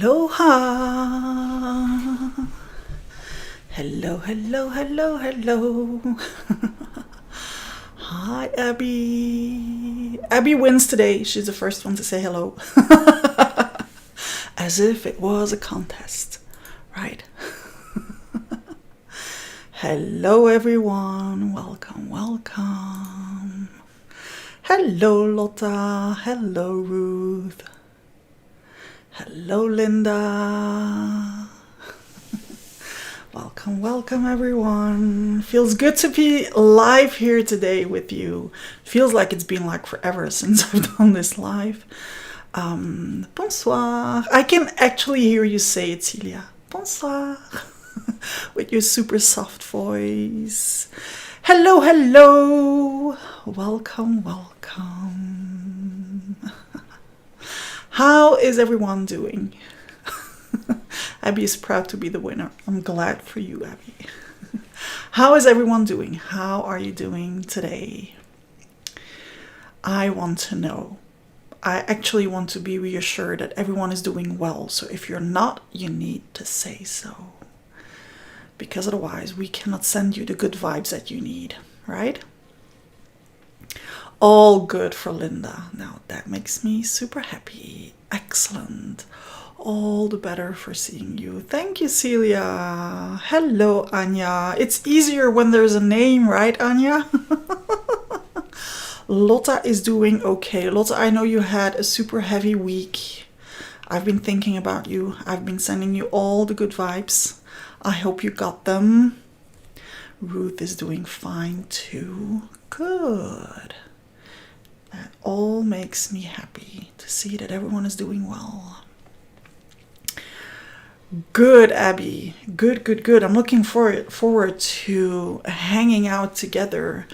Aloha. Hello, hello, hello, hello. Hi, Abby. Abby wins today. She's the first one to say hello. As if it was a contest, right? Hello, everyone. Welcome, welcome. Hello, Lotta. Hello, Ruth. Hello, Linda. Welcome, welcome, everyone. Feels good to be live here today with you. Feels like it's been like forever since I've done this live. Bonsoir. I can actually hear you say it, Celia. Bonsoir. With your super soft voice. Hello, hello. Welcome, welcome. How is everyone doing? Abby is proud to be the winner. I'm glad for you, Abby. How is everyone doing? How are you doing today? I want to know. I actually want to be reassured that everyone is doing well. So if you're not, you need to say so. Because otherwise we cannot send you the good vibes that you need, right? All good for Linda. Now that makes me super happy. Excellent. All the better for seeing you. Thank you, Celia. Hello, Anya. It's easier when there's a name, right, Anya? Lotta is doing okay. Lotta, I know you had a super heavy week. I've been thinking about you. I've been sending you all the good vibes. I hope you got them. Ruth is doing fine too. Good. That all makes me happy to see that everyone is doing well. Good, Abby. Good, good, good. I'm looking forward to hanging out together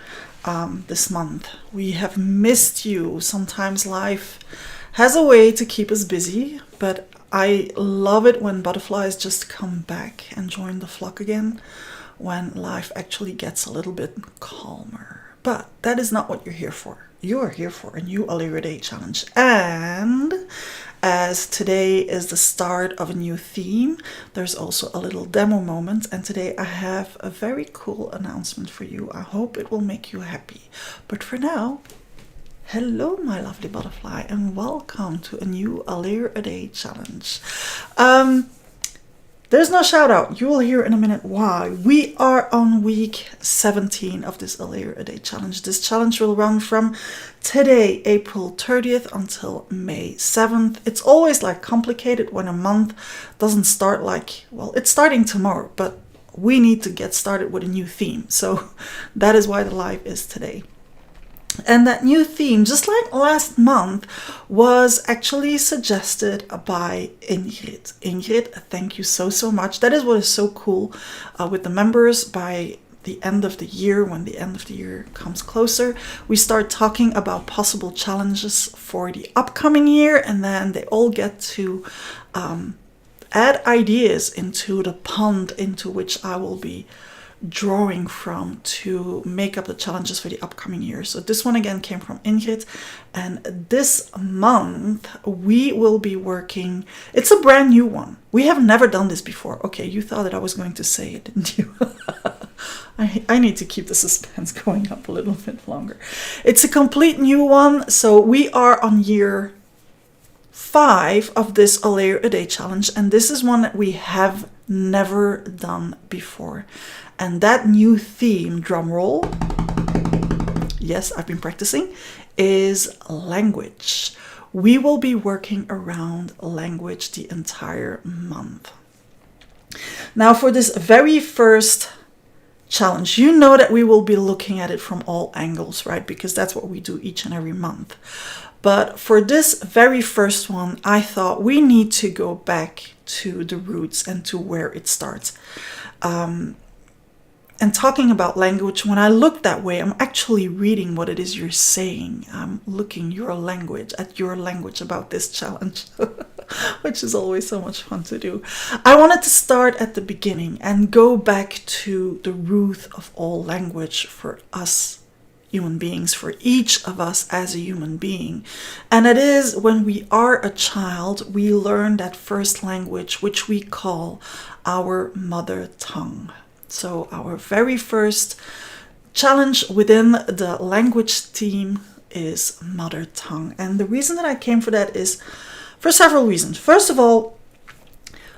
this month. We have missed you. Sometimes life has a way to keep us busy, but I love it when butterflies just come back and join the flock again, when life actually gets a little bit calmer. But that is not what you're here for. You are here for a new Allure Day challenge. And as today is the start of a new theme, there's also a little demo moment. And today I have a very cool announcement for you. I hope it will make you happy. But for now, hello, my lovely butterfly, and welcome to a new Allure a Day challenge. There's no shout out. You will hear in a minute why. We are on week 17 of this Allure a Day challenge. This challenge will run from today, April 30th, until May 7th. It's always like complicated when a month doesn't start like, well, it's starting tomorrow, but we need to get started with a new theme. So that is why the live is today. And that new theme, just like last month, was actually suggested by Ingrid. Ingrid, thank you so, so much. That is what is so cool with the members. By the end of the year, when the end of the year comes closer, we start talking about possible challenges for the upcoming year, and then they all get to add ideas into the pond into which I will be drawing from to make up the challenges for the upcoming year. So this one again came from Ingrid, and this month we will be working, it's a brand new one. We have never done this before. Okay, you thought that I was going to say it, didn't you? I need to keep the suspense going up a little bit longer. It's a complete new one. So we are on year 5 of this Allure a Day challenge, and this is one that we have never done before. And that new theme, drum roll, yes, I've been practicing, is language. We will be working around language the entire month. Now for this very first challenge, you know that we will be looking at it from all angles, right? Because that's what we do each and every month. But for this very first one, I thought we need to go back to the roots and to where it starts. And talking about language, when I look that way, I'm actually reading what it is you're saying. I'm looking at your language about this challenge, which is always so much fun to do. I wanted to start at the beginning and go back to the root of all language for us human beings, for each of us as a human being. And it is when we are a child, we learn that first language, which we call our mother tongue. So our very first challenge within the language team is mother tongue. And the reason that I came for that is for several reasons. First of all,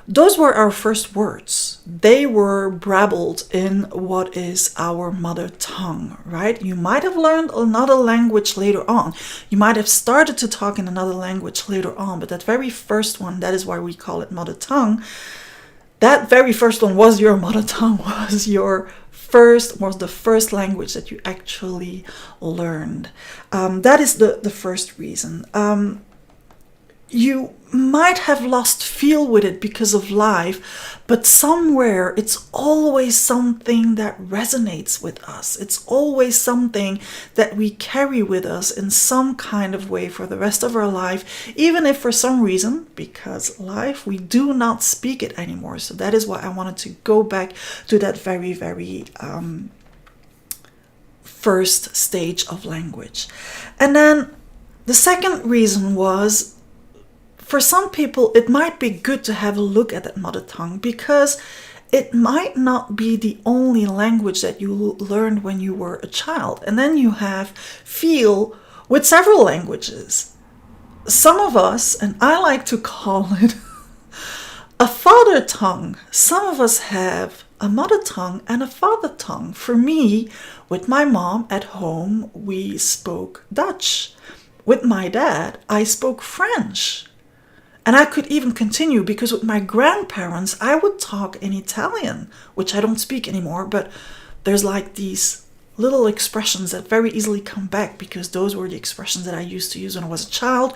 those were our first words. They were babbled in what is our mother tongue, right? You might have learned another language later on. You might have started to talk in another language later on, but that very first one, that is why we call it mother tongue. That very first one was your mother tongue, was the first language that you actually learned. That is the first reason. You might have lost feel with it because of life, but somewhere it's always something that resonates with us. It's always something that we carry with us in some kind of way for the rest of our life, even if for some reason, because life, we do not speak it anymore. So that is why I wanted to go back to that very, very first stage of language. And then the second reason was, for some people, it might be good to have a look at that mother tongue because it might not be the only language that you learned when you were a child. And then you have feel with several languages. Some of us, and I like to call it a father tongue. Some of us have a mother tongue and a father tongue. For me, with my mom at home, we spoke Dutch. With my dad, I spoke French. And I could even continue because with my grandparents, I would talk in Italian, which I don't speak anymore, but there's like these little expressions that very easily come back because those were the expressions that I used to use when I was a child,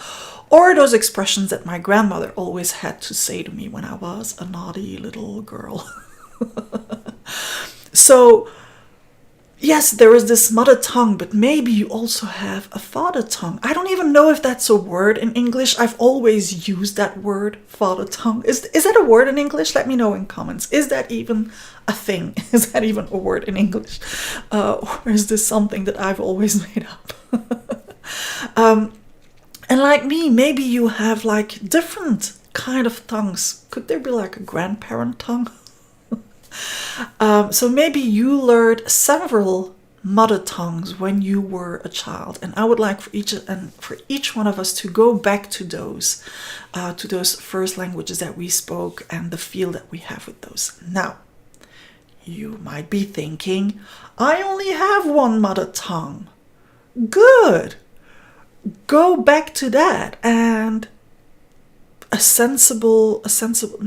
or those expressions that my grandmother always had to say to me when I was a naughty little girl. So, yes, there is this mother tongue, but maybe you also have a father tongue. I don't even know if that's a word in English. I've always used that word, father tongue. Is that a word in English? Let me know in comments. Is that even a thing? Is that even a word in English? Or is this something that I've always made up? And like me, maybe you have like different kind of tongues. Could there be like a grandparent tongue? So maybe you learned several mother tongues when you were a child, and I would like for each one of us to go back to those first languages that we spoke and the feel that we have with those. Now, you might be thinking, I only have one mother tongue. Good. Go back to that and a sensible,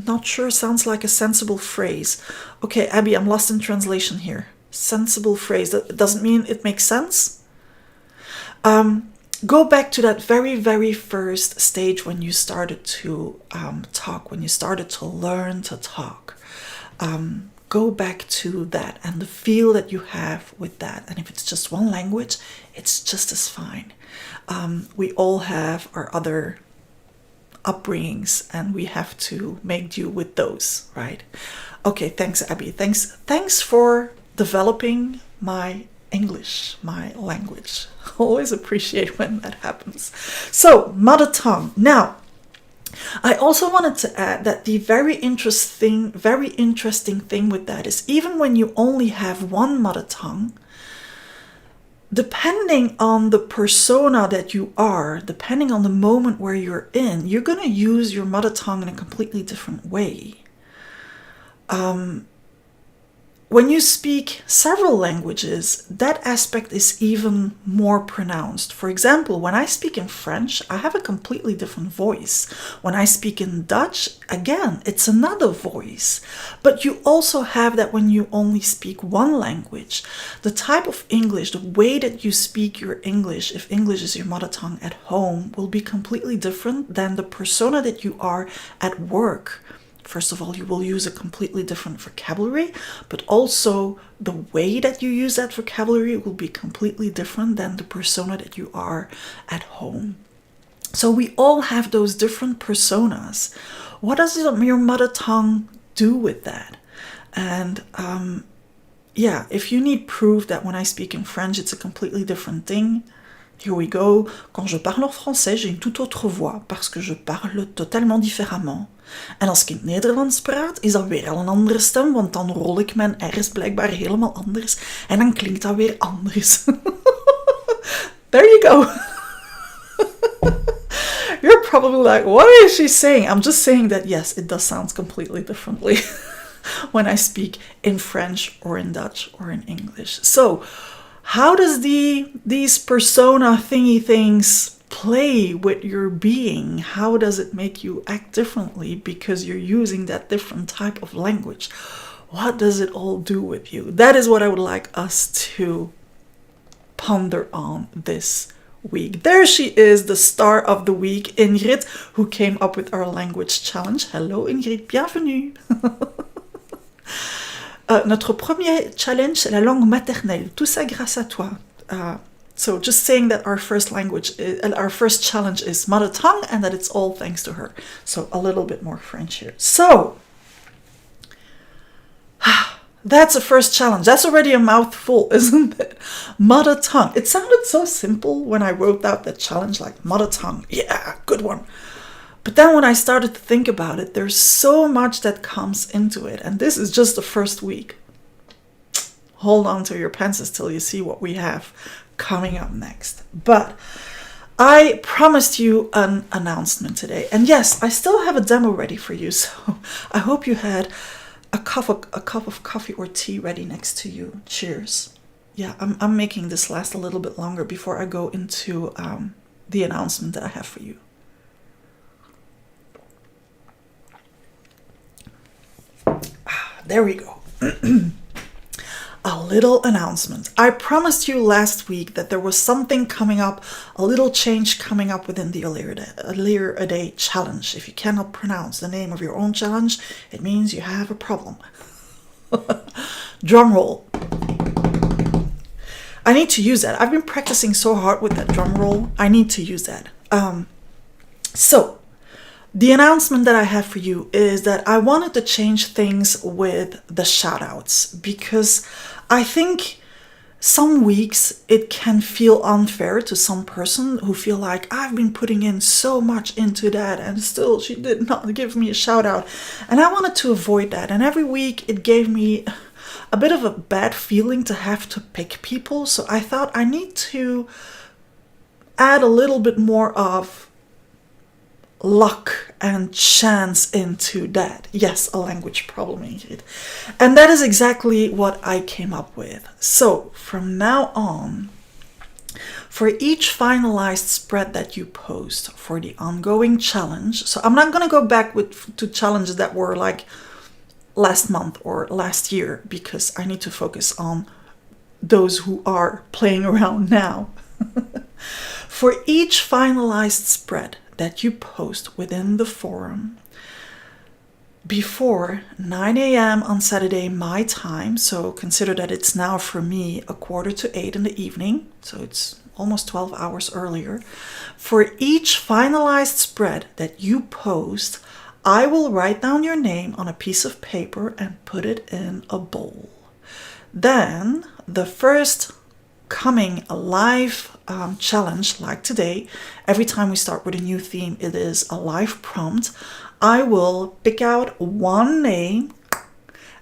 not sure, sounds like a sensible phrase. Okay, Abby, I'm lost in translation here. Sensible phrase, that doesn't mean it makes sense. Go back to that very, very first stage when you started to talk, when you started to learn to talk. Go back to that and the feel that you have with that. And if it's just one language, it's just as fine. We all have our other upbringings and we have to make do with those, right? Okay, thanks, Abby. Thanks for developing my English, my language. Always appreciate when that happens. So, mother tongue. Now, I also wanted to add that the very interesting thing with that is even when you only have one mother tongue, depending on the persona that you are, depending on the moment where you're in, you're going to use your mother tongue in a completely different way. When you speak several languages, that aspect is even more pronounced. For example, when I speak in French, I have a completely different voice. When I speak in Dutch, again, it's another voice. But you also have that when you only speak one language. The type of English, the way that you speak your English, if English is your mother tongue at home, will be completely different than the persona that you are at work. First of all, you will use a completely different vocabulary, but also the way that you use that vocabulary will be completely different than the persona that you are at home. So we all have those different personas. What does your mother tongue do with that? And yeah, if you need proof that when I speak in French, it's a completely different thing, here we go. Quand je parle en français, j'ai une toute autre voix, parce que je parle totalement différemment. En als ik in het Nederlands praat, is dat weer al een andere stem, want dan rol ik mijn R's blijkbaar helemaal anders. En dan klinkt dat weer anders. There you go. You're probably like, what is she saying? I'm just saying that, yes, it does sound completely differently when I speak in French or in Dutch or in English. So, how does these persona thingy things play with your being? How does it make you act differently because you're using that different type of language? What does it all do with you? That is what I would like us to ponder on this week. There she is, the star of the week, Ingrid, who came up with our language challenge. Hello Ingrid, bienvenue. Notre premier challenge, c'est la langue maternelle. Tout ça grâce à toi. So just saying that our first challenge is mother tongue and that it's all thanks to her. So a little bit more French here. So that's a first challenge. That's already a mouthful, isn't it? Mother tongue. It sounded so simple when I wrote out that challenge, like mother tongue. Yeah, good one. But then when I started to think about it, there's so much that comes into it. And this is just the first week. Hold on to your pencils till you see what we have coming up next. But I promised you an announcement today. And yes, I still have a demo ready for you. So I hope you had a cup of coffee or tea ready next to you. Cheers. Yeah, I'm making this last a little bit longer before I go into the announcement that I have for you. There we go. A little announcement. I promised you last week that there was something coming up, a little change coming up within the Alire a Day challenge. If you cannot pronounce the name of your own challenge, it means you have a problem. Drum roll. I need to use that. I've been practicing so hard with that drum roll. I need to use that. So, the announcement that I have for you is that I wanted to change things with the shout-outs because I think some weeks it can feel unfair to some person who feel like I've been putting in so much into that and still she did not give me a shout-out. And I wanted to avoid that. And every week it gave me a bit of a bad feeling to have to pick people. So I thought I need to add a little bit more of luck and chance into that. Yes, a language problem, Ingrid. And that is exactly what I came up with. So from now on, for each finalized spread that you post for the ongoing challenge, so I'm not going to go back to challenges that were like last month or last year because I need to focus on those who are playing around now. For each finalized spread that you post within the forum before 9 a.m. on Saturday, my time, so consider that it's now for me 7:45 in the evening, so it's almost 12 hours earlier. For each finalized spread that you post, I will write down your name on a piece of paper and put it in a bowl. Then the first coming live challenge like today, every time we start with a new theme, it is a live prompt. I will pick out one name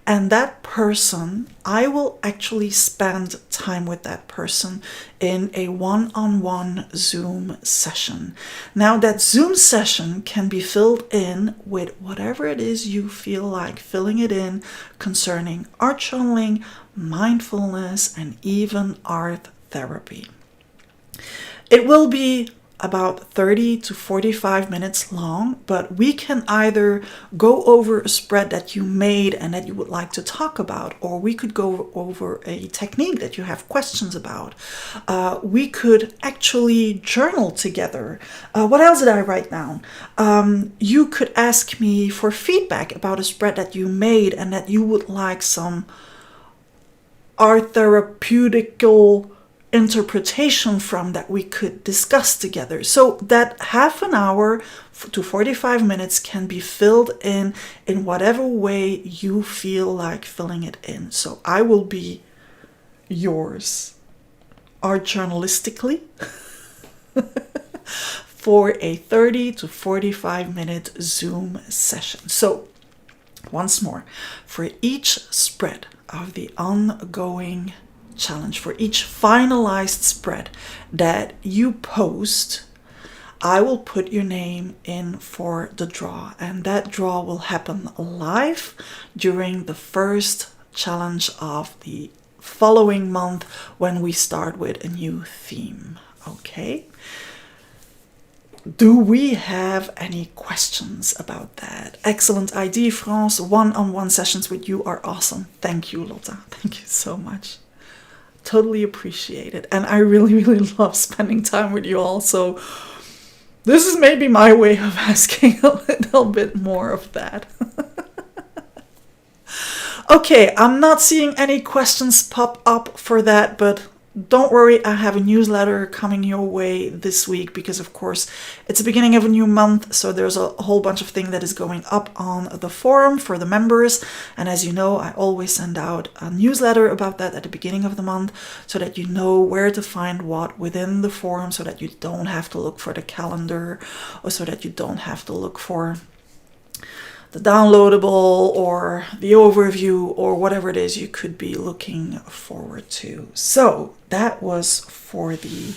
and that person, I will actually spend time with that person in a one-on-one Zoom session. Now that Zoom session can be filled in with whatever it is you feel like filling it in concerning art journaling, mindfulness, and even art therapy. It will be about 30 to 45 minutes long, but we can either go over a spread that you made and that you would like to talk about, or we could go over a technique that you have questions about. We could actually journal together. What else did I write down? You could ask me for feedback about a spread that you made and that you would like some art therapeutical interpretation from that we could discuss together. So that half an hour to 45 minutes can be filled in whatever way you feel like filling it in. So I will be yours, art journalistically, for a 30 to 45 minute Zoom session. So once more, for each spread of the ongoing challenge, for each finalized spread that you post, I will put your name in for the draw, and that draw will happen live during the first challenge of the following month when we start with a new theme. Okay? Do we have any questions about that? Excellent idea, France. One-on-one sessions with you are awesome. Thank you, Lotta. Thank you so much. Totally appreciate it. And I really, really love spending time with you all. So this is maybe my way of asking a little bit more of that. Okay, I'm not seeing any questions pop up for that, but don't worry, I have a newsletter coming your way this week because, of course, it's the beginning of a new month, so there's a whole bunch of things that is going up on the forum for the members. And as you know, I always send out a newsletter about that at the beginning of the month so that you know where to find what within the forum, so that you don't have to look for the calendar, or so that you don't have to look for the downloadable or the overview or whatever it is you could be looking forward to. So that was for the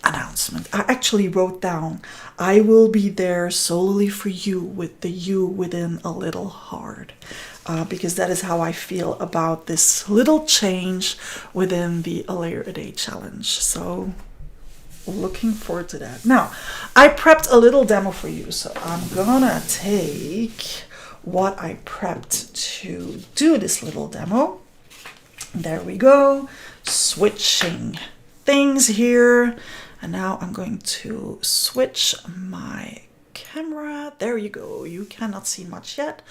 announcement. I actually wrote down, I will be there solely for you, with the you within a little hard, because that is how I feel about this little change within the A Layer a Day challenge. So looking forward to that. Now, I prepped a little demo for you, so I'm gonna take what I prepped to do this little demo. There we go, switching things here, and now I'm going to switch my camera. There you go. You cannot see much yet,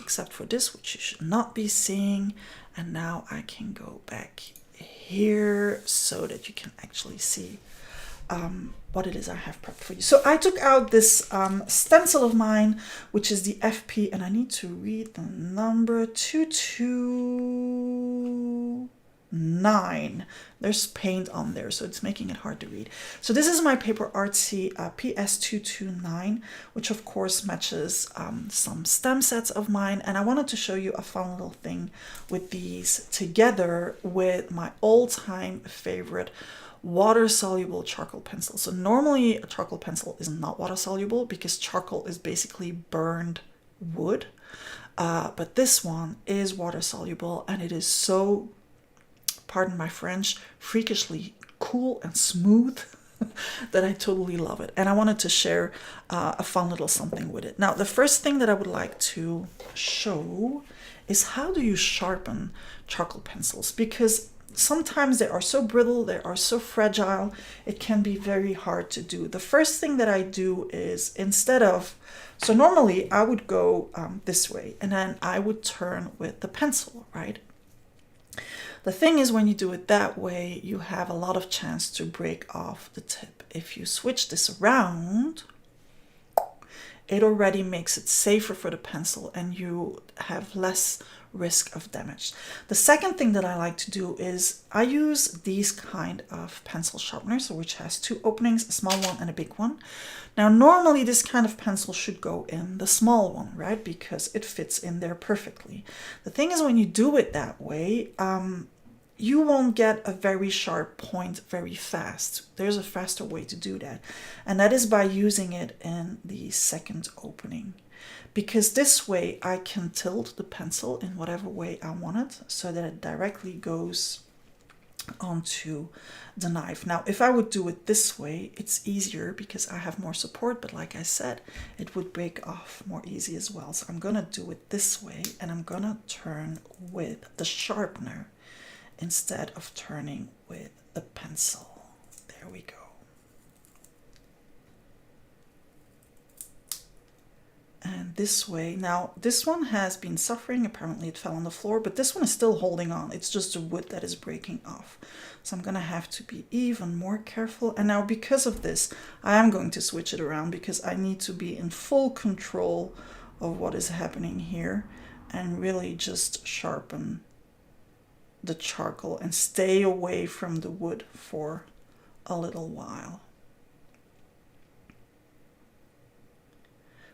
except for this, which you should not be seeing. And now I can go back here so that you can actually see what it is I have prepped for you. So I took out this stencil of mine, which is the FP, and I need to read the number 229. There's paint on there, so it's making it hard to read. So this is my Paper Artsy PS229, which of course matches some stem sets of mine. And I wanted to show you a fun little thing with these together with my all-time favorite water-soluble charcoal pencil. So normally a charcoal pencil is not water-soluble because charcoal is basically burned wood. But this one is water-soluble, and it is so, pardon my French, freakishly cool and smooth that I totally love it. And I wanted to share a fun little something with it. Now, the first thing that I would like to show is how do you sharpen charcoal pencils, because sometimes they are so brittle, they are so fragile, it can be very hard to do. The first thing that I do is, instead of, so normally I would go this way and then I would turn with the pencil, right? The thing is, when you do it that way, you have a lot of chance to break off the tip. If you switch this around, it already makes it safer for the pencil and you have less risk of damage. The second thing that I like to do is I use these kind of pencil sharpeners, which has two openings, a small one and a big one. Now, normally this kind of pencil should go in the small one, right? Because it fits in there perfectly. The thing is, when you do it that way, you won't get a very sharp point very fast. There's a faster way to do that. And that is by using it in the second opening. Because this way I can tilt the pencil in whatever way I want it so that it directly goes onto the knife. Now, if I would do it this way, it's easier because I have more support, but like I said, it would break off more easy as well. So I'm gonna do it this way, and I'm gonna turn with the sharpener instead of turning with the pencil. There we go. and this way. Now, this one has been suffering. Apparently it fell on the floor, but this one is still holding on. It's just the wood that is breaking off. So I'm gonna have to be even more careful. And now because of this, I am going to switch it around because I need to be in full control of what is happening here and really just sharpen the charcoal and stay away from the wood for a little while.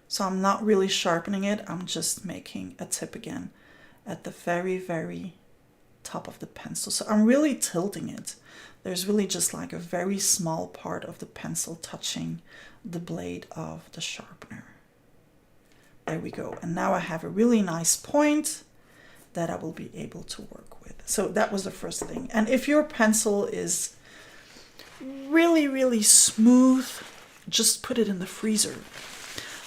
So I'm not really sharpening it, I'm just making a tip again at the very, very top of the pencil. So I'm really tilting it. There's really just like a very small part of the pencil touching the blade of the sharpener. There we go. And now I have a really nice point that I will be able to work with. So that was the first thing. And if your pencil is really, really smooth, just put it in the freezer.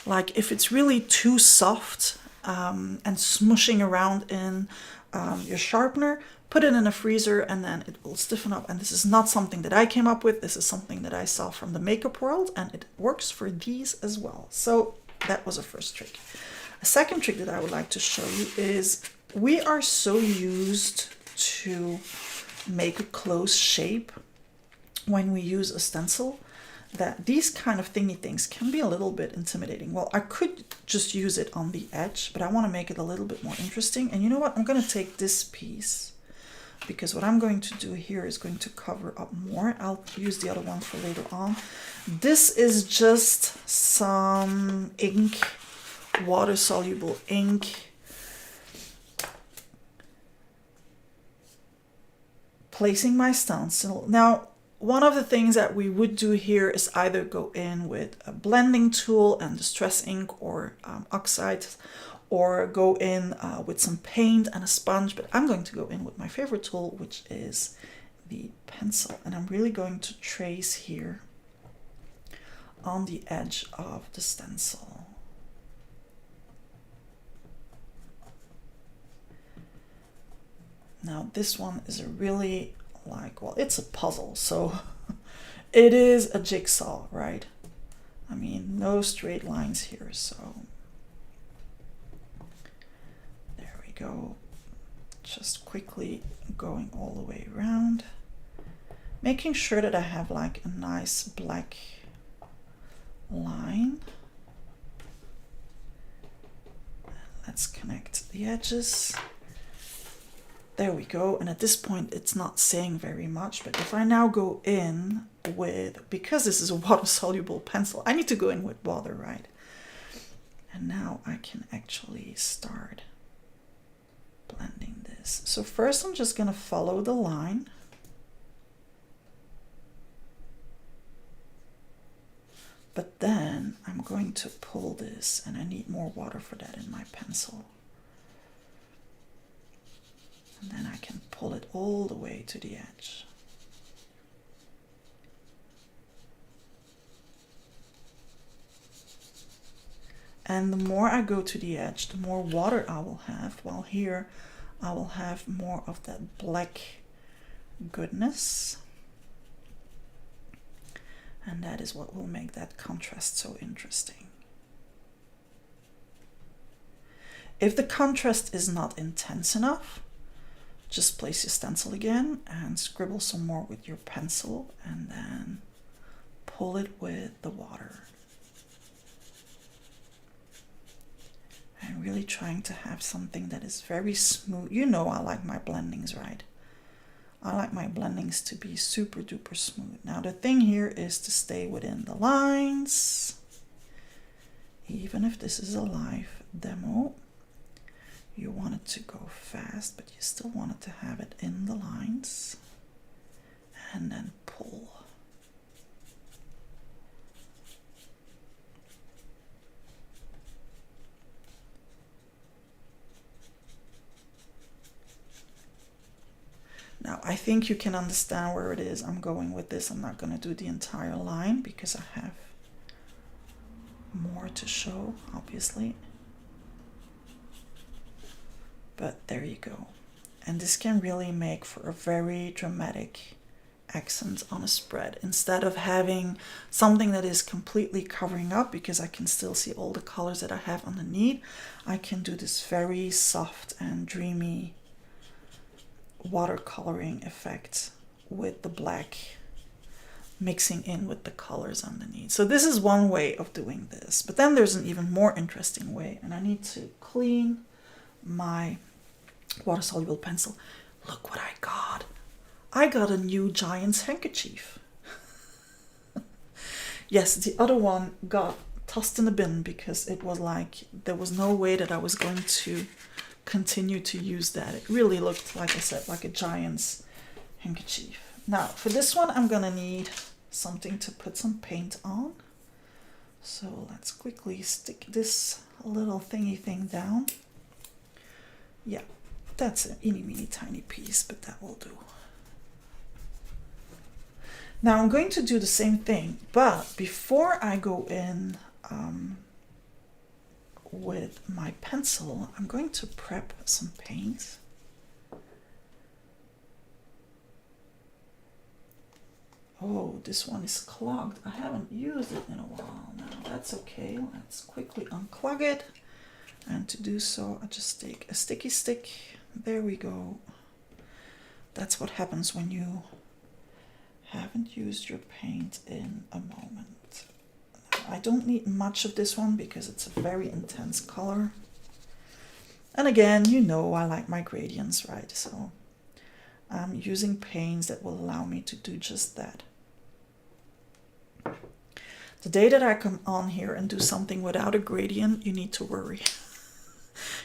Like if it's really too soft and smushing around in your sharpener, put it in a freezer and then it will stiffen up. And this is not something that I came up with. This is something that I saw from the makeup world, and it works for these as well. So that was a first trick. A second trick that I would like to show you is we are so used to make a close shape when we use a stencil that these kind of thingy things can be a little bit intimidating. Well, I could just use it on the edge, but I want to make it a little bit more interesting. And you know what? I'm going to take this piece because what I'm going to do here is going to cover up more. I'll use the other one for later on. This is just some ink, water-soluble ink. Placing my stencil. Now, one of the things that we would do here is either go in with a blending tool and distress ink or oxide, or go in with some paint and a sponge, but I'm going to go in with my favorite tool, which is the pencil. And I'm really going to trace here on the edge of the stencil. Now this one is a really well, it's a puzzle, so it is a jigsaw, right? I mean, no straight lines here, so there we go. Just quickly going all the way around, making sure that I have like a nice black line. Let's connect the edges. There we go. And at this point, it's not saying very much, but if I now go in with, because this is a water-soluble pencil, I need to go in with water, right? And now I can actually start blending this. So first I'm just going to follow the line. But then I'm going to pull this, and I need more water for that in my pencil. And then I can pull it all the way to the edge. And the more I go to the edge, the more water I will have, while here I will have more of that black goodness. And that is what will make that contrast so interesting. If the contrast is not intense enough, just place your stencil again and scribble some more with your pencil and then pull it with the water. And really trying to have something that is very smooth. You know I like my blendings, right? I like my blendings to be super duper smooth. Now the thing here is to stay within the lines. Even if this is a live demo, you want it to go fast, but you still want it to have it in the lines. And then pull. Now, I think you can understand where it is I'm going with this. I'm not going to do the entire line because I have more to show, obviously. But there you go. And this can really make for a very dramatic accent on a spread instead of having something that is completely covering up, because I can still see all the colors that I have underneath. I can do this very soft and dreamy watercoloring effect with the black mixing in with the colors underneath. So this is one way of doing this, but then there's an even more interesting way, and I need to clean my water-soluble pencil. Look what I got. I got a new Giant's handkerchief. Yes, the other one got tossed in the bin because it was like, there was no way that I was going to continue to use that. It really looked, like I said, like a Giant's handkerchief. Now, for this one, I'm gonna need something to put some paint on. So let's quickly stick this little thingy thing down. Yeah, that's an itty bitty tiny piece, but that will do. Now I'm going to do the same thing, but before I go in with my pencil, I'm going to prep some paint. Oh, this one is clogged. I haven't used it in a while now. That's okay. Let's quickly unclog it. And to do so, I just take a sticky stick. There we go. That's what happens when you haven't used your paint in a moment. Now, I don't need much of this one because it's a very intense color. And again, you know I like my gradients, right? So I'm using paints that will allow me to do just that. The day that I come on here and do something without a gradient, you need to worry.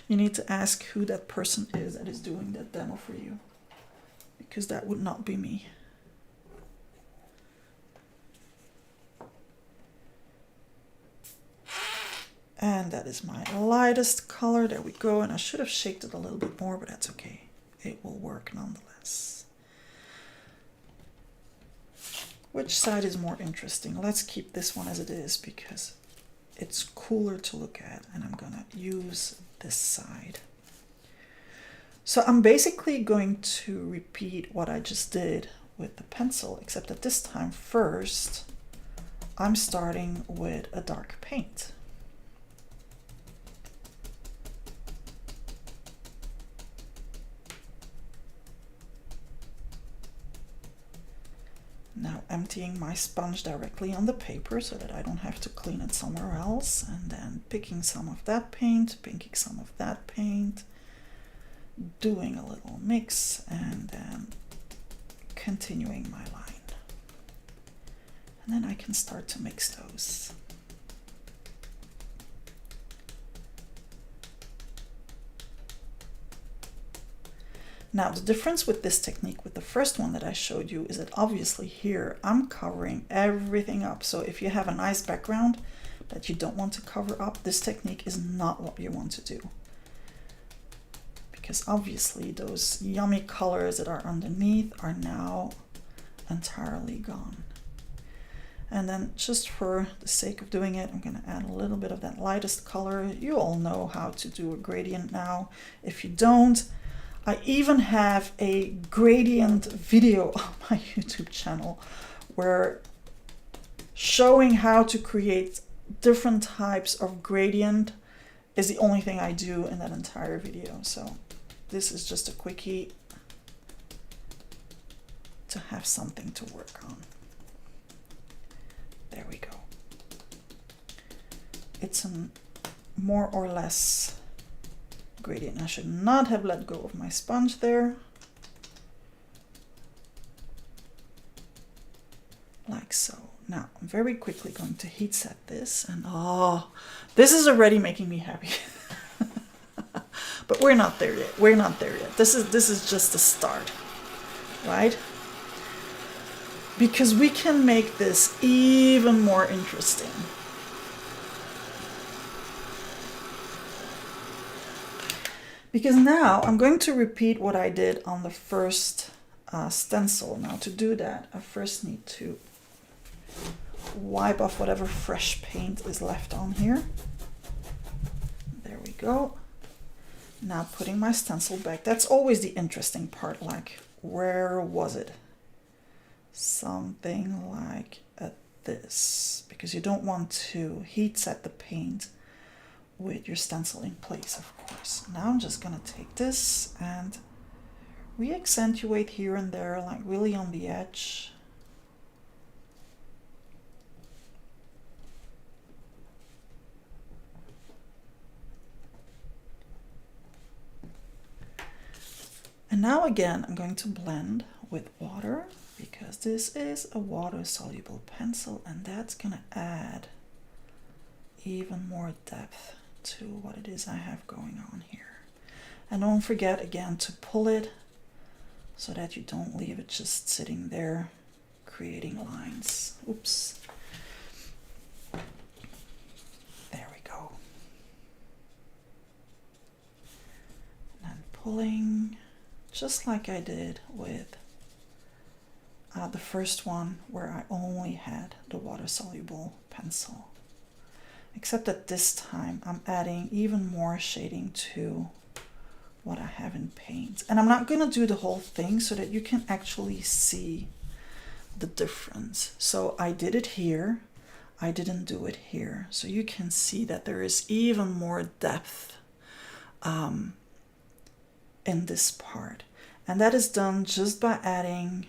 You need to ask who that person is that is doing that demo for you, because that would not be me. And that is my lightest color. There we go. And I should have shaked it a little bit more, but that's okay. It will work nonetheless. Which side is more interesting? Let's keep this one as it is because it's cooler to look at, and I'm gonna use this side. So I'm basically going to repeat what I just did with the pencil, except that this time first, I'm starting with a dark paint. Now emptying my sponge directly on the paper so that I don't have to clean it somewhere else, and then picking some of that paint, picking some of that paint, doing a little mix, and then continuing my line. And then I can start to mix those. Now, the difference with this technique with the first one that I showed you is that obviously here I'm covering everything up. So if you have a nice background that you don't want to cover up, this technique is not what you want to do. Because obviously those yummy colors that are underneath are now entirely gone. And then just for the sake of doing it, I'm going to add a little bit of that lightest color. You all know how to do a gradient now. If you don't, I even have a gradient video on my YouTube channel where showing how to create different types of gradient is the only thing I do in that entire video. So this is just a quickie to have something to work on. There we go. It's a more or less gradient. I should not have let go of my sponge there. Like so. Now I'm very quickly going to heat set this, and oh, this is already making me happy. But we're not there yet. We're not there yet. This is just the start, right? Because we can make this even more interesting. Because now I'm going to repeat what I did on the first stencil. Now to do that, I first need to wipe off whatever fresh paint is left on here. There we go. Now putting my stencil back. That's always the interesting part, like where was it? something like this, because you don't want to heat set the paint with your stencil in place, of course. Now I'm just gonna take this and re-accentuate here and there, like really on the edge. And now again, I'm going to blend with water, because this is a water-soluble pencil, and that's gonna add even more depth to what it is I have going on here. And don't forget again to pull it so that you don't leave it just sitting there creating lines. Oops. There we go. And then pulling, just like I did with the first one where I only had the water-soluble pencil. Except that this time I'm adding even more shading to what I have in paint. And I'm not going to do the whole thing so that you can actually see the difference. So I did it here, I didn't do it here. So you can see that there is even more depth in this part. And that is done just by adding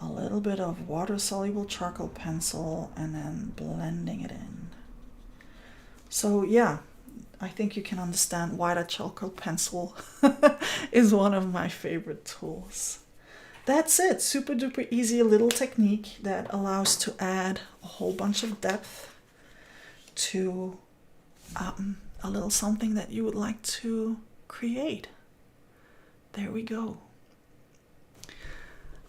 a little bit of water-soluble charcoal pencil and then blending it in. So yeah, I think you can understand why that charcoal pencil is one of my favorite tools. That's it, super duper easy little technique that allows to add a whole bunch of depth to a little something that you would like to create. There we go.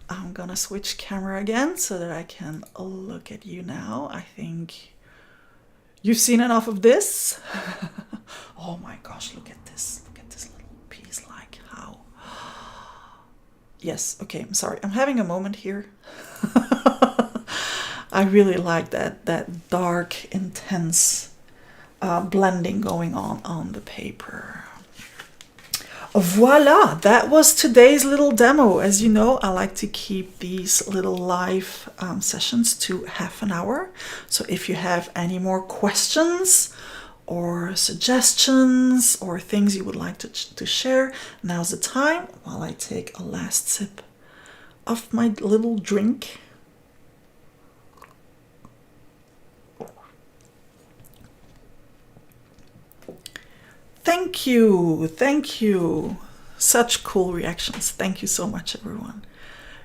I'm gonna switch camera again so that I can look at you now. I think you've seen enough of this. Oh my gosh, look at this. Look at this little piece, like how. Yes, okay, I'm sorry. I'm having a moment here. I really like that dark, intense blending going on the paper. Voila, that was today's little demo. As you know, I like to keep these little live sessions to half an hour. So if you have any more questions or suggestions or things you would like to share, now's the time while I take a last sip of my little drink. Thank you, thank you. Such cool reactions. Thank you so much, everyone.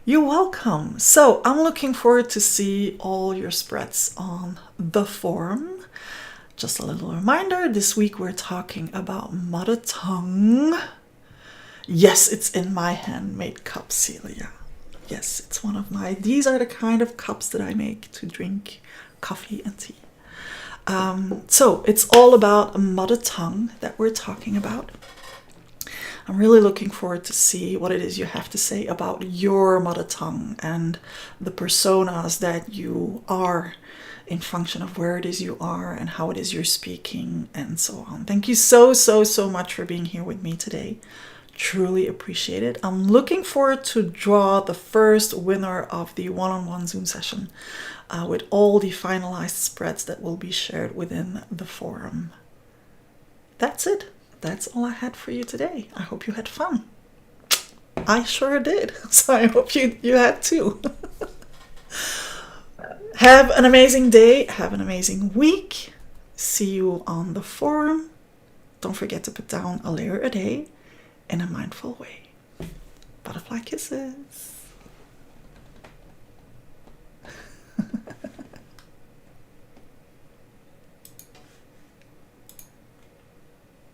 You're welcome. So I'm looking forward to see all your spreads on the forum. Just a little reminder, this week we're talking about mother tongue. Yes, it's in my handmade cup, Celia. Yes, it's one of my, these are the kind of cups that I make to drink coffee and tea. So it's all about mother tongue that we're talking about. I'm really looking forward to see what it is you have to say about your mother tongue and the personas that you are in function of where it is you are and how it is you're speaking and so on. Thank you so much for being here with me today. Truly appreciate it. I'm looking forward to draw the first winner of the one-on-one Zoom session with all the finalized spreads that will be shared within the forum. That's it. That's all I had for you today. I hope you had fun. I sure did. So I hope you had too. Have an amazing day. Have an amazing week. See you on the forum. Don't forget to put down a layer a day in a mindful way. Butterfly kisses.